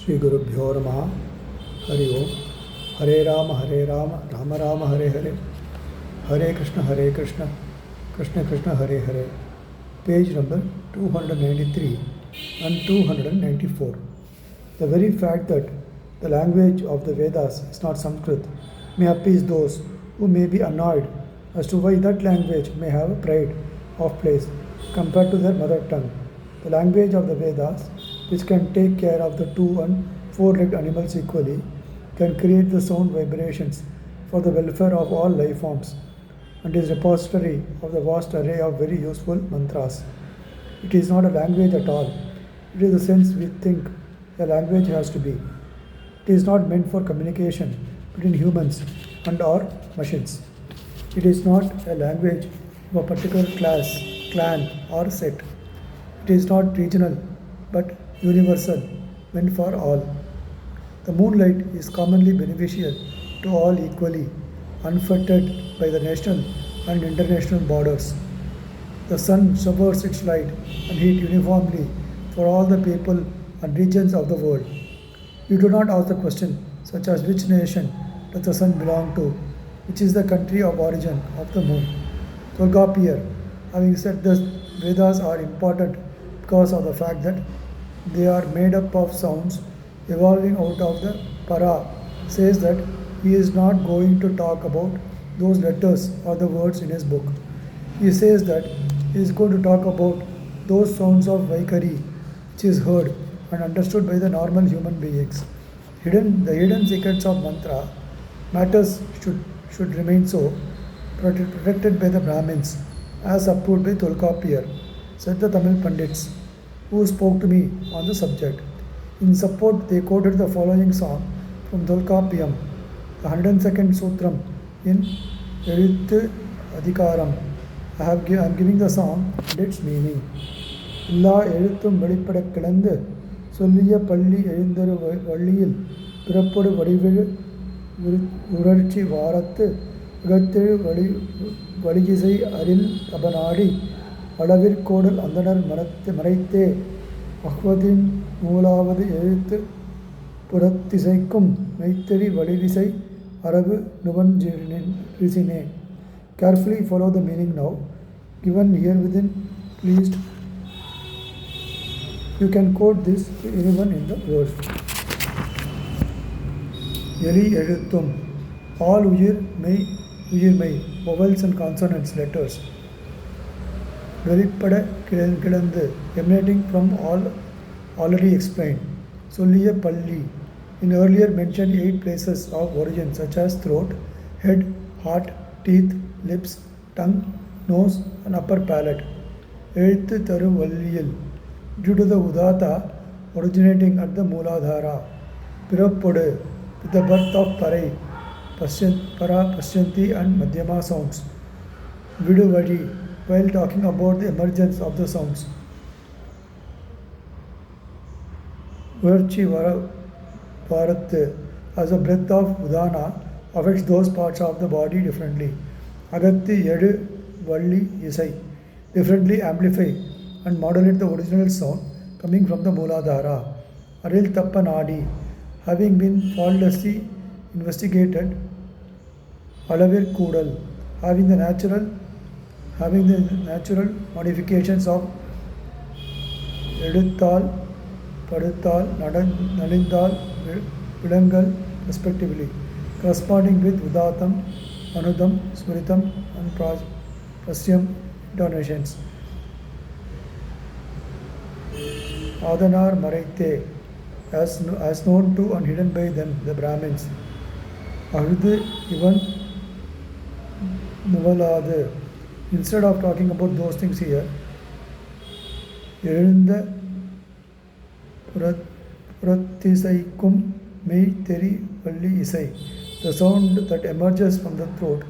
Shri Guru Bhyo Namaha. Hari Om. Hare Rama, Rama Rama, Hare Hare. Hare Krishna, Krishna Krishna, Hare Hare. Page number 293 and 294. The very fact that the language of the Vedas is not Sanskrit may appease those who may be annoyed as to why that language may have a pride of place compared to their mother tongue. The language of the Vedas, which can take care of the two and four-legged animals equally, can create the sound vibrations for the welfare of all life forms, and is repository of the vast array of very useful mantras. It is not a language at all. It is the sense we think a language has to be. It is not meant for communication between humans and or machines. It is not a language of a particular class, clan or set. It is not regional but universal, meant for all. The moonlight is commonly beneficial to all equally, unfettered by the national and international borders. The sun showers its light and heat uniformly for all the people and regions of the world. You do not ask the question, such as which nation does the sun belong to, which is the country of origin of the moon. Tolkappiyar, having said this, Vedas are important because of the fact that they are made up of sounds evolving out of the para, says that he is not going to talk about those letters or the words in his book. He says that he is going to talk about those sounds of Vaikari which is heard and understood by the normal human beings. The hidden secrets of mantra matters should remain so, protected by the Brahmins, as approved by Tolkappiyar, said the Tamil Pandits who spoke to me on the subject. In support, they quoted the following song from Tolkappiyam, the 102nd Sutram in Eduthu Adhikaram. I am giving the song and its meaning. எல்லா எழுத்தும் வெளிப்படக் கிளந்து சொல்லிய பள்ளி எழுந்தரு வள்ளியில் பிறப்பொடு வடிவெழு உணர்ச்சி வாரத்து உகத்தெழு வழியிசை அரில் தபநாடி அளவிற்கோடல் அந்தணர் மறைத்தே அஹ்வதின் நூலாவது எழுத்து புறத்திசைக்கும் மெய்த்தெறி வழிவிசை அரபு நுவன்றிசினே. Carefully follow the meaning now, given here within, pleased. You can quote this to anyone in the world. Eli எழுத்தும், all உயிர்மெய், vowels and consonants, letters. வெளிப்பட கிளந்து, emanating from all already explained. சொல்லிய பள்ளி, in earlier mentioned 8 places of origin such as throat, head, heart, teeth, lips, tongue, nose and upper palate. எழுத்து தரு வள்ளியில், due to the udata originating at the mooladhara. Pirappodu, with the birth of parai, para, pasyanti and madhyama sounds. Viduvadi, while talking about the emergence of the sounds. Virchi Bharat, as a breath of udana affects those parts of the body differently. Agatti Yedu Valli Isai, differently amplify and modulate the original sound coming from the Mooladhara. Aril Tappanadi, having been faultlessly investigated. Alavir Kudal, having the natural modifications of Eduttal, Paduttal, Nalindal, Vilangal respectively, corresponding with Udatam, Anudam, Smritam and Prasyam intonations. Adanar Maraite, as known to and hidden by them, the Brahmins. Ahud Ivan Nuvalade, instead of talking about those things here, Erunda Pratisaikum Mei Teri Valli Isai, the sound that emerges from the throat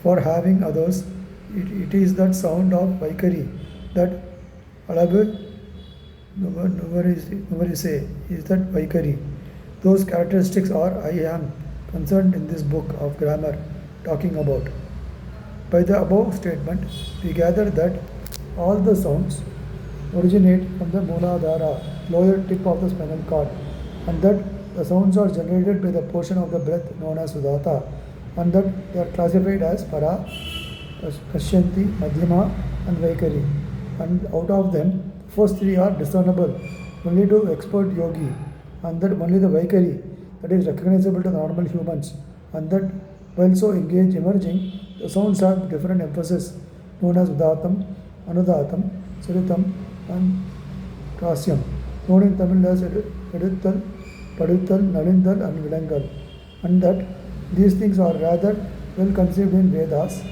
for having others, it is that sound of Vaikari, that Alabu Nuvarise is that Vaikari. Those characteristics are I am concerned in this book of grammar talking about. By the above statement, we gather that all the sounds originate from the Mooladhara, lower tip of the spinal cord, and that the sounds are generated by the portion of the breath known as Udata, and that they are classified as Para, Kashyanti, Madhyama, and Vaikari. And out of them, first three are discernible only to expert yogi, and that only the Vaikari, that is recognizable to the normal humans, and that while so engaged emerging, the sounds have different emphasis known as Udatam, Anudatam, Suritam, and Krasyam, known in Tamil as Eduttal, Paduttal, Nalindal, and Vilangal, and that these things are rather well conceived in Vedas,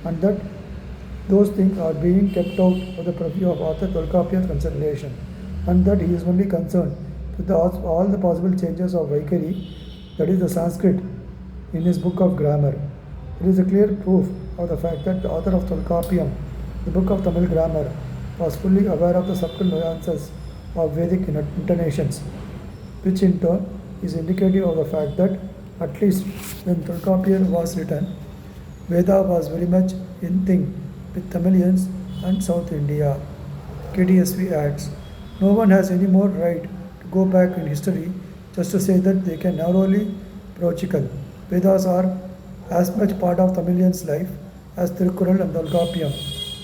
and that those things are being kept out of the purview of author Tolkappiyar's consideration, and that he is only concerned with all the possible changes of Vaikari, that is the Sanskrit, in his book of grammar. It is a clear proof of the fact that the author of Tolkappiyam, the book of Tamil grammar, was fully aware of the subtle nuances of Vedic intonations, which in turn is indicative of the fact that at least when Tolkappiyam was written, Veda was very much in thing with Tamilians and South India. KTSV adds, no one has any more right to go back in history just to say that they can narrowly prological. Vedas are as much part of Tamilians' life as Tirukural and Tolkappiyam.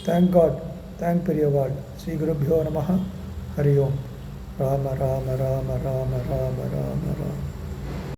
Thank God, thank Periyawal. Sri Gurubhyo Namaha, Hari Om. Rama Rama Rama Rama Rama Rama Rama.